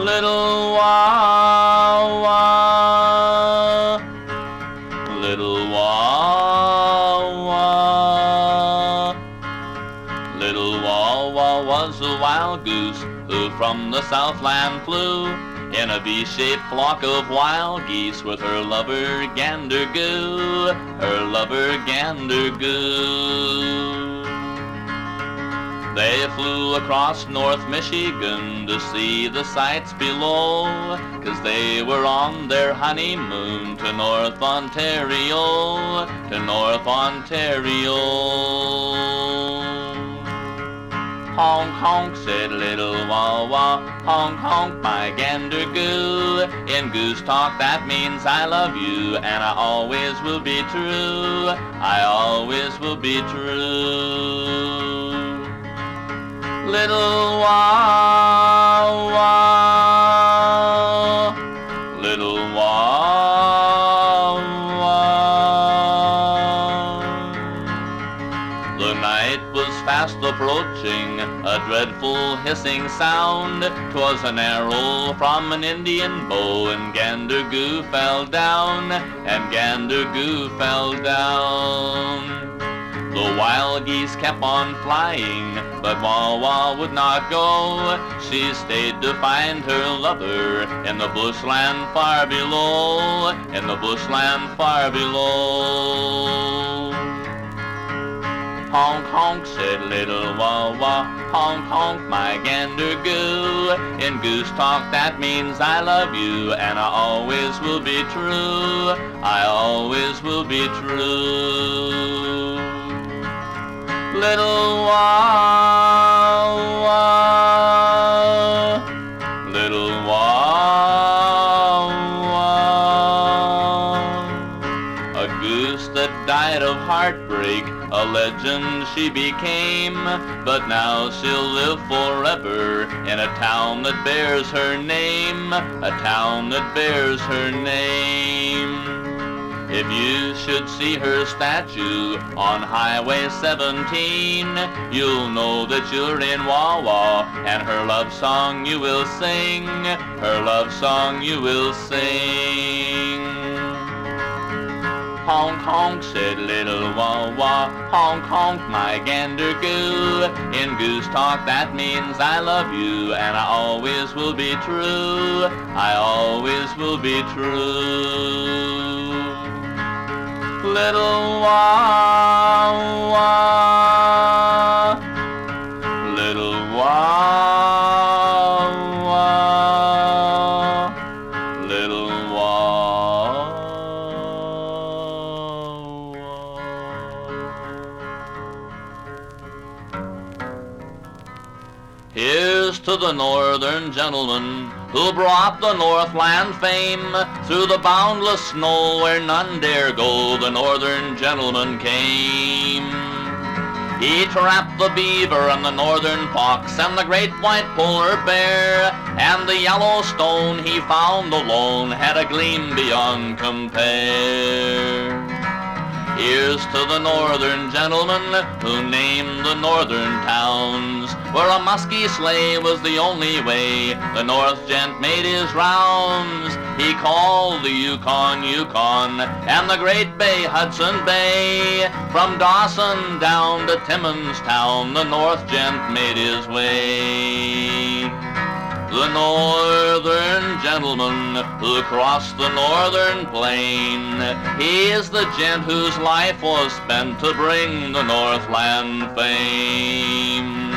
Little Wawa, little Wawa. Little Wawa was a wild goose who from the Southland flew in a V-shaped flock of wild geese with her lover Gander Goo, her lover Gander Goo. They flew across North Michigan to see the sights below, 'cause they were on their honeymoon to North Ontario, to North Ontario. Honk, honk, said little Wawa, honk, honk, my Gander Goo. In goose talk that means I love you, and I always will be true, I always will be true. Little Wawa, little Wawa. The night was fast approaching, a dreadful hissing sound. 'Twas an arrow from an Indian bow, and Gander Goo fell down, and Gander Goo fell down. The wild geese kept on flying, but Wawa would not go. She stayed to find her lover in the bushland far below, in the bushland far below. Honk, honk, said little Wawa, honk, honk, my Gander Goo. In goose talk that means I love you, and I always will be true, I always will be true. Little Wawa, little Wawa. A goose that died of heartbreak, a legend she became, but now she'll live forever in a town that bears her name, a town that bears her name. If you should see her statue on Highway 17, you'll know that you're in Wawa, and her love song you will sing, her love song you will sing. Honk, honk, said little Wawa, honk, honk, my Gander Goo. In goose talk that means I love you, and I always will be true, I always will be true. Little Wawa, little Wawa, little Wawa. Here's to the northern gentleman who brought the Northland fame. Through the boundless snow where none dare go, the northern gentleman came. He trapped the beaver and the northern fox and the great white polar bear, and the Yellowstone he found alone had a gleam beyond compare. Here's to the northern gentleman who named the northern towns, where a musky sleigh was the only way the North gent made his rounds. He called the Yukon, Yukon, and the Great Bay, Hudson Bay. From Dawson down to Timmins Town, the North gent made his way. The northern gentleman who crossed the northern plain, he is the gent whose life was spent to bring the Northland fame.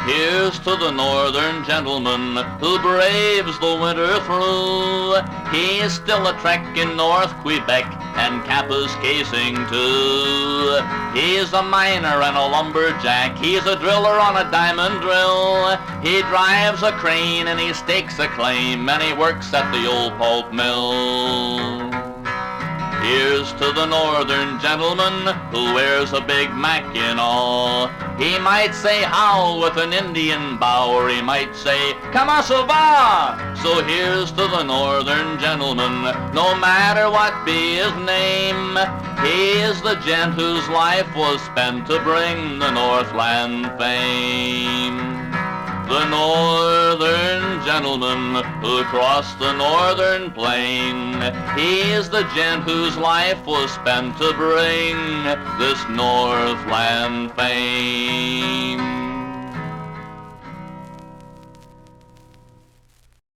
Here's to the northern gentleman who braves the winter through. He's still a trekking North Quebec and Kapuskasing too. He's a miner and a lumberjack, he's a driller on a diamond drill. He drives a crane and he stakes a claim, and he works at the old pulp mill. Here's to the northern gentleman who wears a Big Mac in all. He might say how with an Indian bow, or he might say "Comment ça va?" So here's to the northern gentleman, no matter what be his name. He is the gent whose life was spent to bring the Northland fame. The northern gentleman who crossed the northern plain, he is the gent whose life was spent to bring this Northland fame.